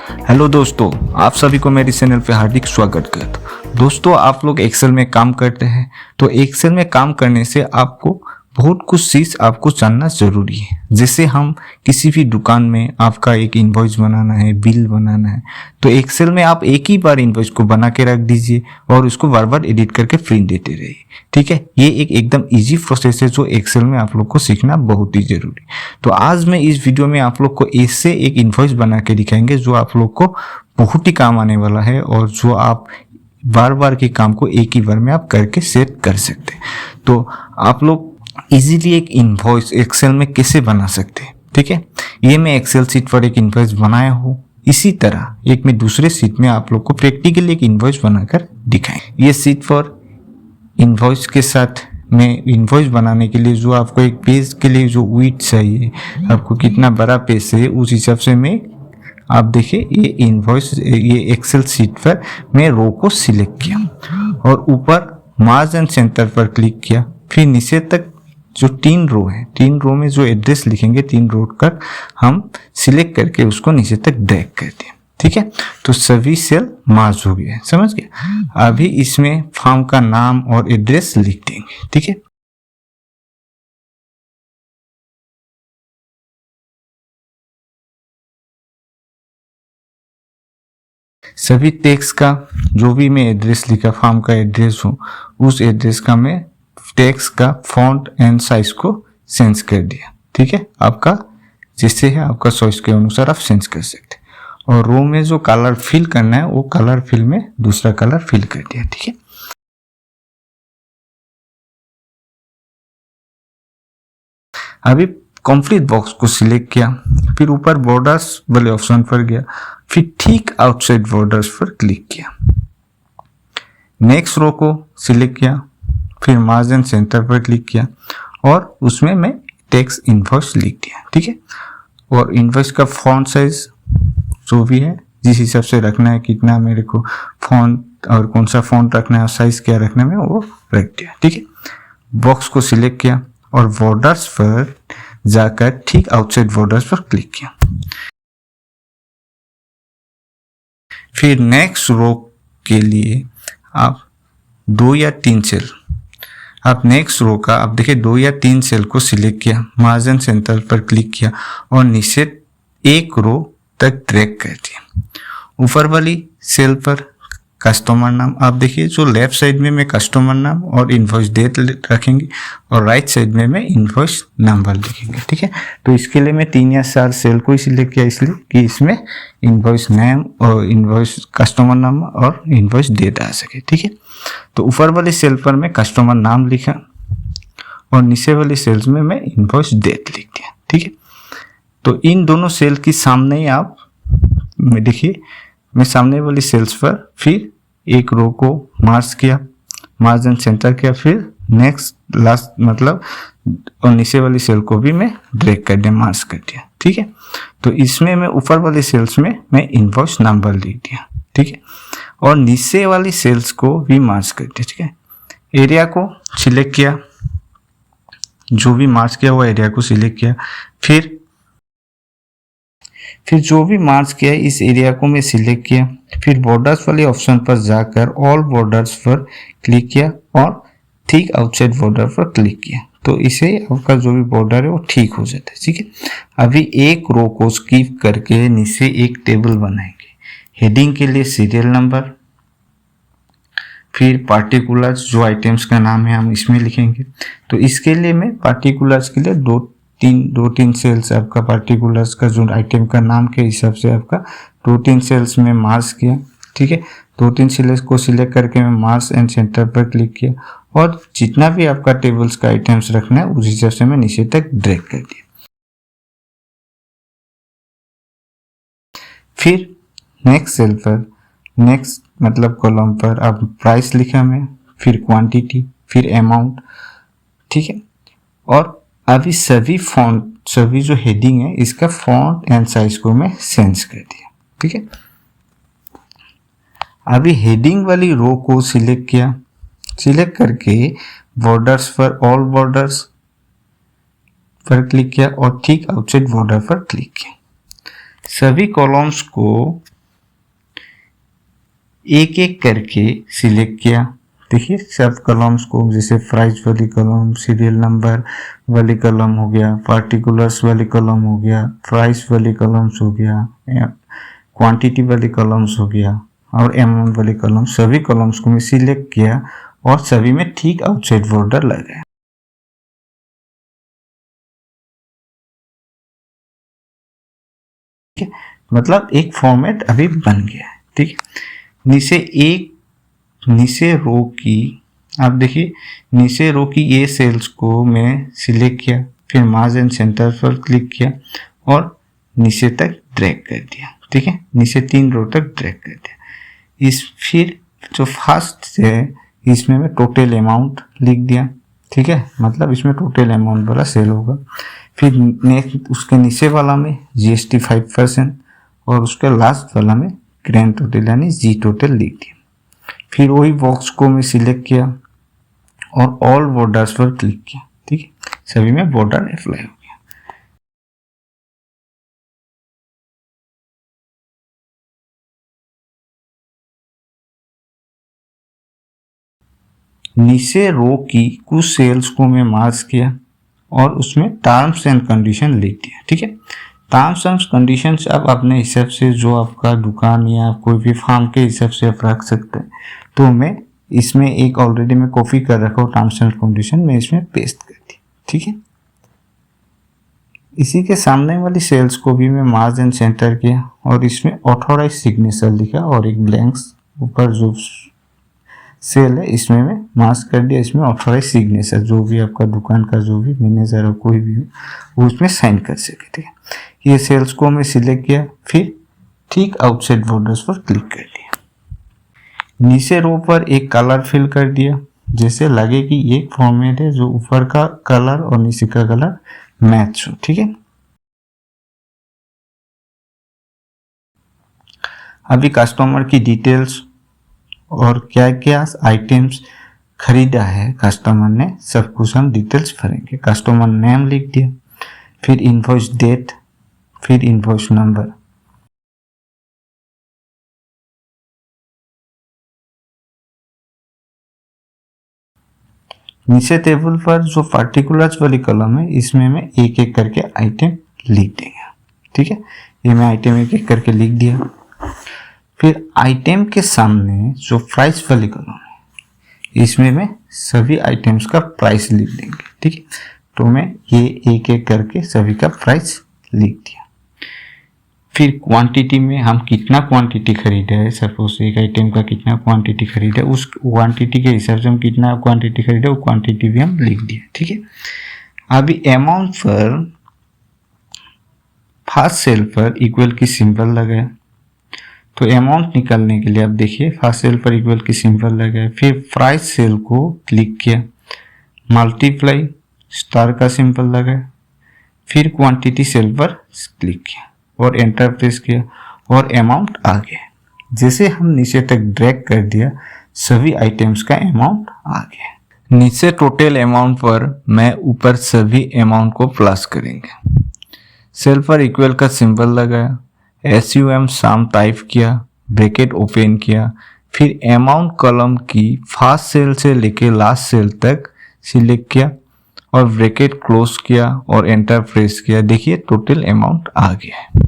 Hello दोस्तों, आप सभी को मेरे चैनल पे हार्दिक स्वागत करता हूं। दोस्तों, आप लोग एक्सेल में काम करते हैं तो एक्सेल में काम करने से आपको बहुत कुछ चीज़ आपको जानना ज़रूरी है। जैसे हम किसी भी दुकान में आपका एक इनवॉइस बनाना है, बिल बनाना है, तो एक्सेल में आप एक ही बार इनवॉइस को बना के रख दीजिए और उसको बार बार एडिट करके प्रिंट देते रहिए। ठीक है, ये एक एकदम इजी प्रोसेस है जो एक्सेल में आप लोग को सीखना बहुत ही जरूरी। तो आज मैं इस वीडियो में आप लोग को ऐसे एक इनवॉइस बना के दिखाएंगे जो आप लोग को बहुत ही काम आने वाला है और जो आप बार बार के काम को एक ही बार में आप करके सेट कर सकते हैं। तो आप लोग इजीली एक इनवॉइस एक्सेल में कैसे बना सकते हैं, ठीक है। ये मैं एक्सेल शीट पर एक इनवॉइस बनाया हूँ। इसी तरह एक मैं दूसरे शीट में आप लोग को प्रैक्टिकली एक इनवॉइस बनाकर दिखाएं। ये शीट पर इनवॉइस के साथ मैं इनवॉइस बनाने के लिए जो आपको एक पेज के लिए जो विड्थ चाहिए, आपको कितना बड़ा पेज है उस हिसाब से मैं आप देखिए ये इनवॉइस ये एक्सेल शीट पर मैं रो को सिलेक्ट किया और ऊपर मार्ज एंड सेंटर पर क्लिक किया। फिर नीचे तक जो 3 रो है, 3 रो में जो एड्रेस लिखेंगे 3 रो तक हम सिलेक्ट करके उसको नीचे तक ड्रैग कर दिया। ठीक है, तो सभी सेल मार्ज हो गए, समझ गए। अभी इसमें फॉर्म का नाम और एड्रेस लिख देंगे। ठीक है, सभी टेक्स्ट का जो भी मैं एड्रेस लिखा, फॉर्म का एड्रेस हो, उस एड्रेस का मैं टेक्स्ट का फॉन्ट एंड साइज को चेंज कर दिया। ठीक है, आपका जैसे है आपका चॉइस के अनुसार आप चेंज कर सकते हैं। और रो में जो कलर फिल करना है वो कलर फिल में दूसरा कलर फिल कर दिया। ठीक है, अभी कंप्लीट बॉक्स को सिलेक्ट किया, फिर ऊपर बॉर्डर्स वाले ऑप्शन पर गया, फिर ठीक आउटसाइड बॉर्डर्स पर क्लिक किया। नेक्स्ट रो को सिलेक्ट किया, फिर मार्जिन सेंटर पर क्लिक किया और उसमें मैं टेक्स्ट इनवॉइस लिख दिया। ठीक है, और इनवॉइस का फॉन्ट साइज जो भी है जिस हिसाब से रखना है, कितना मेरे को फॉन्ट और कौन सा फॉन्ट रखना है और साइज क्या रखना है वो रख दिया। ठीक है, बॉक्स को सिलेक्ट किया और बॉर्डर्स पर जाकर ठीक आउटसाइड बॉर्डर्स पर क्लिक किया। फिर नेक्स्ट रो के लिए आप 2 या 3 सेल, आप नेक्स्ट रो का आप देखिए 2 या 3 सेल को सिलेक्ट किया, मार्जिन सेंटर पर क्लिक किया और नीचे एक रो तक ड्रैग कर दिया। ऊपर वाली सेल पर कस्टमर नाम आप देखिए, जो लेफ्ट साइड में मैं कस्टमर नाम और इनवॉइस डेट रखेंगे और राइट साइड में मैं इनवॉइस नंबर लिखेंगे। ठीक है, तो इसके लिए मैं 3 या 4 सेल को ही सिलेक्ट किया इसलिए कि इसमें इनवॉइस नेम और इनवॉइस कस्टमर नाम और इनवॉइस डेट आ सके। ठीक है, तो ऊपर वाली सेल पर मैं कस्टमर नाम लिखा और नीचे वाली सेल्स में मैं इनवॉइस डेट लिख दिया। ठीक है, तो इन दोनों सेल की सामने ही आप देखिए, मैं सामने वाली सेल्स पर फिर एक रो को मार्क किया, मार्जिन सेंटर किया, फिर नेक्स्ट लास्ट मतलब और नीचे वाली सेल को भी मैं ड्रैग कर दिया, मार्क कर दिया। ठीक है, तो इसमें मैं ऊपर वाली सेल्स में मैं इनवॉइस नंबर लिख दिया। ठीक है, और नीचे वाली सेल्स को भी मार्क कर दिया। ठीक है, एरिया को सिलेक्ट किया, जो भी मार्क किया वो एरिया को सिलेक्ट किया, फिर जो भी मार्क किया इस एरिया को मैं सिलेक्ट किया, फिर बॉर्डर्स वाले ऑप्शन पर जाकर ऑल बॉर्डर्स पर क्लिक किया और ठीक आउटसाइड बॉर्डर पर क्लिक किया। तो इसे आपका जो भी बॉर्डर है वो ठीक हो जाता है। ठीक है, अभी एक रो को स्किप करके नीचे एक टेबल बनाएंगे। हेडिंग के लिए सीरियल नंबर, फिर पार्टिकुलर्स जो आइटम्स का नाम है हम इसमें लिखेंगे। तो इसके लिए मैं पार्टिकुलर्स के लिए दो तीन सेल्स आपका पार्टिकुलर्स का जो आइटम का नाम के हिसाब से आपका 2-3 सेल्स में मार्क किया। ठीक है, 2-3 सेल्स को सिलेक्ट करके मैं मार्क एंड सेंटर पर क्लिक किया और जितना भी आपका टेबल्स का आइटम्स रखना है उस हिसाब से मैं नीचे तक ड्रैग कर दिया। फिर नेक्स्ट सेल पर, नेक्स्ट मतलब कॉलम पर अब प्राइस लिखा मैं, फिर क्वांटिटी, फिर अमाउंट। ठीक है, और अभी सभी जो हेडिंग है इसका फॉन्ट एंड साइज को मैं चेंज कर दिया। ठीक है, अभी हेडिंग वाली रो को सिलेक्ट किया, सिलेक्ट करके बॉर्डर्स पर ऑल बॉर्डर्स पर क्लिक किया और ठीक आउटसाइड बॉर्डर पर क्लिक किया। सभी कॉलम्स को एक एक करके सिलेक्ट किया। देखिए सब कॉलम्स को, जैसे प्राइस वाली कॉलम, सीरियल नंबर वाली कॉलम हो गया, पार्टिकुलर्स वाली कॉलम हो गया, प्राइस वाली कॉलम्स हो गया, क्वांटिटी वाली कॉलम्स हो गया और अमाउंट वाली कॉलम, सभी कॉलम्स को मैं सिलेक्ट किया और सभी में ठीक आउटसाइड बॉर्डर लगाया। ठीक है, मतलब एक फॉर्मेट अभी बन गया है। ठीक है, नीचे रो की, आप देखिए नीचे रो की ये सेल्स को मैं सिलेक्ट किया, फिर मार्ज एंड सेंटर पर क्लिक किया और नीचे तक ड्रैग कर दिया। ठीक है, नीचे 3 रो तक ड्रैग कर दिया। फिर जो फर्स्ट है इसमें मैं टोटल अमाउंट लिख दिया। ठीक है, मतलब इसमें टोटल अमाउंट वाला सेल होगा। फिर नेक्स्ट उसके नीचे वाला में GST 5% और उसके लास्ट वाला में ग्रैंड टोटल यानी जी टोटल लिख दिया। फिर वही बॉक्स को मैं सिलेक्ट किया और ऑल बॉर्डर्स पर क्लिक किया। ठीक है, सभी में बॉर्डर अप्लाई हो गया। नीचे रो की कुछ सेल्स को मैं मार्क किया और उसमें टर्म्स एंड कंडीशन लिख दिया। ठीक है, टर्म्स एंड कंडीशंस आप अपने हिसाब से, जो आपका दुकान या कोई भी फार्म के हिसाब से आप रख सकते हैं। तो मैं इसमें एक ऑलरेडी मैं कॉपी कर रखा हूँ टर्म्स एंड कंडीशन, मैं इसमें पेस्ट कर दी। ठीक है, इसी के सामने वाली सेल्स को भी मैं मार्ज एंड सेंटर किया और इसमें ऑथोराइज सिग्नेचर लिखा और एक ब्लैंक्स ऊपर जो सेल है इसमें मैं मार्क कर दिया। इसमें ऑथोराइज सिग्नेचर, जो भी आपका दुकान का जो भी मैनेजर हो कोई भी हो वो उसमें साइन कर सके। ठीक है, ये सेल्स को मैं सिलेक्ट किया, फिर ठीक आउटसाइड बॉर्डर्स पर क्लिक कर दिया। नीचे रो पर एक कलर फिल कर दिया, जैसे लगे कि ये फॉर्मेट है जो ऊपर का कलर और नीचे का कलर मैच हो। ठीक है, अभी कस्टमर की डिटेल्स और क्या क्या आइटम्स खरीदा है कस्टमर ने, सब कुछ हम डिटेल्स भरेंगे। कस्टमर नेम लिख दिया, फिर इनवॉइस डेट, फिर इनवॉइस नंबर। नीचे टेबल पर जो पार्टिकुलर्स वाली कॉलम है इसमें मैं एक एक करके आइटम लिख देंगे। ठीक है, ये मैं आइटम एक एक करके लिख दिया। फिर आइटम के सामने जो प्राइस वाली कॉलम है इसमें मैं सभी आइटम्स का प्राइस लिख देंगे। ठीक है, तो मैं ये एक एक करके सभी का प्राइस लिख दिया। फिर क्वांटिटी में हम कितना क्वांटिटी खरीदा है, सपोज एक आइटम का कितना क्वांटिटी खरीदा है, उस क्वांटिटी के हिसाब से हम कितना क्वांटिटी खरीदा वो क्वांटिटी भी हम लिख दिया। ठीक है, अभी अमाउंट पर फर्स्ट सेल पर इक्वल की सिंबल लगाया, तो अमाउंट निकालने के लिए आप देखिए फर्स्ट सेल पर इक्वल की सिंबल लगाया। फिर प्राइस सेल को क्लिक किया, मल्टीप्लाई स्टार का सिंबल लगाया, फिर क्वांटिटी सेल पर क्लिक किया और एंटर प्रेस किया और अमाउंट आ गया। जैसे हम नीचे तक ड्रैग कर दिया सभी आइटम्स का अमाउंट आ गया। नीचे टोटल अमाउंट पर मैं ऊपर सभी अमाउंट को प्लस करेंगे। सेल पर इक्वल का सिंबल लगाया, SUM साम टाइप किया, ब्रैकेट ओपन किया, फिर अमाउंट कॉलम की फर्स्ट सेल से लेके लास्ट सेल तक सिलेक्ट किया और ब्रैकेट क्लोज किया और एंटर प्रेस किया। देखिए टोटल अमाउंट आ गया है।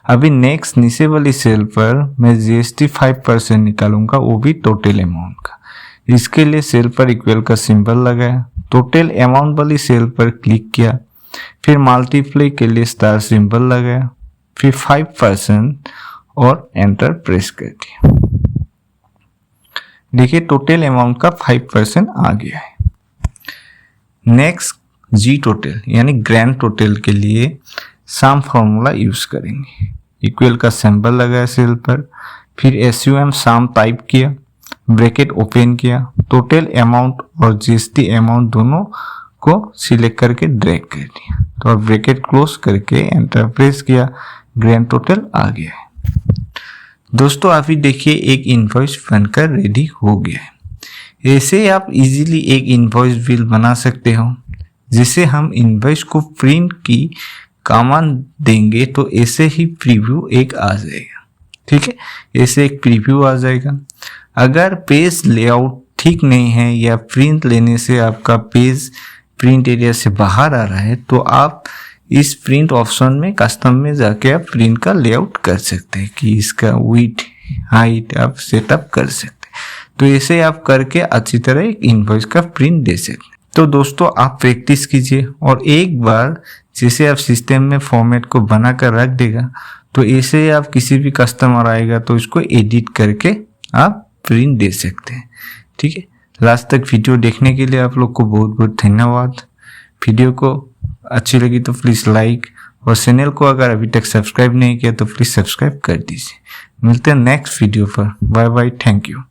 अभी नेक्स्ट नीचे वाली सेल पर मैं GST 5% निकालूंगा, वो भी टोटल अमाउंट का। इसके लिए सेल पर इक्वल का सिंबल लगाया, टोटल अमाउंट वाली सेल पर क्लिक किया, फिर मल्टीप्लाई के लिए स्टार सिंबल लगाया, फिर 5% और एंटर प्रेस कर दिया। देखिए टोटल अमाउंट का 5% आ गया है। नेक्स्ट जी टोटल यानी ग्रैंड टोटल के लिए सम फॉर्मूला यूज करेंगे। इक्वल का सिंबल लगाया सेल पर, फिर SUM सम टाइप किया, ब्रैकेट ओपन किया, टोटल अमाउंट और GST अमाउंट दोनों को सिलेक्ट करके ड्रैग कर दिया, तो अब ब्रैकेट क्लोज करके एंटर प्रेस किया, ग्रैंड टोटल आ गया है। दोस्तों अभी देखिए एक इनवॉइस बनकर रेडी हो गया है। ऐसे आप इजीली एक इनवॉइस बिल बना सकते हो। जिसे हम इनवॉइस को प्रिंट की कमांड देंगे तो ऐसे ही प्रीव्यू एक आ जाएगा। ठीक है, ऐसे एक प्रीव्यू आ जाएगा। अगर पेज लेआउट ठीक नहीं है या प्रिंट लेने से आपका पेज प्रिंट एरिया से बाहर आ रहा है तो आप इस प्रिंट ऑप्शन में कस्टम में जाके आप प्रिंट का लेआउट कर सकते हैं कि इसका विड्थ हाइट आप सेटअप कर सकते हैं। तो ऐसे आप करके अच्छी तरह एक इनवॉइस का प्रिंट दे सकते हैं। तो दोस्तों आप प्रैक्टिस कीजिए और एक बार जैसे आप सिस्टम में फॉर्मेट को बना कर रख देगा तो ऐसे आप किसी भी कस्टमर आएगा तो इसको एडिट करके आप प्रिंट दे सकते हैं। ठीक है, लास्ट तक वीडियो देखने के लिए आप लोग को बहुत बहुत धन्यवाद। वीडियो को अच्छी लगी तो प्लीज़ लाइक और चैनल को अगर अभी तक सब्सक्राइब नहीं किया तो प्लीज़ सब्सक्राइब कर दीजिए। मिलते हैं नेक्स्ट वीडियो पर। Bye bye, thank you.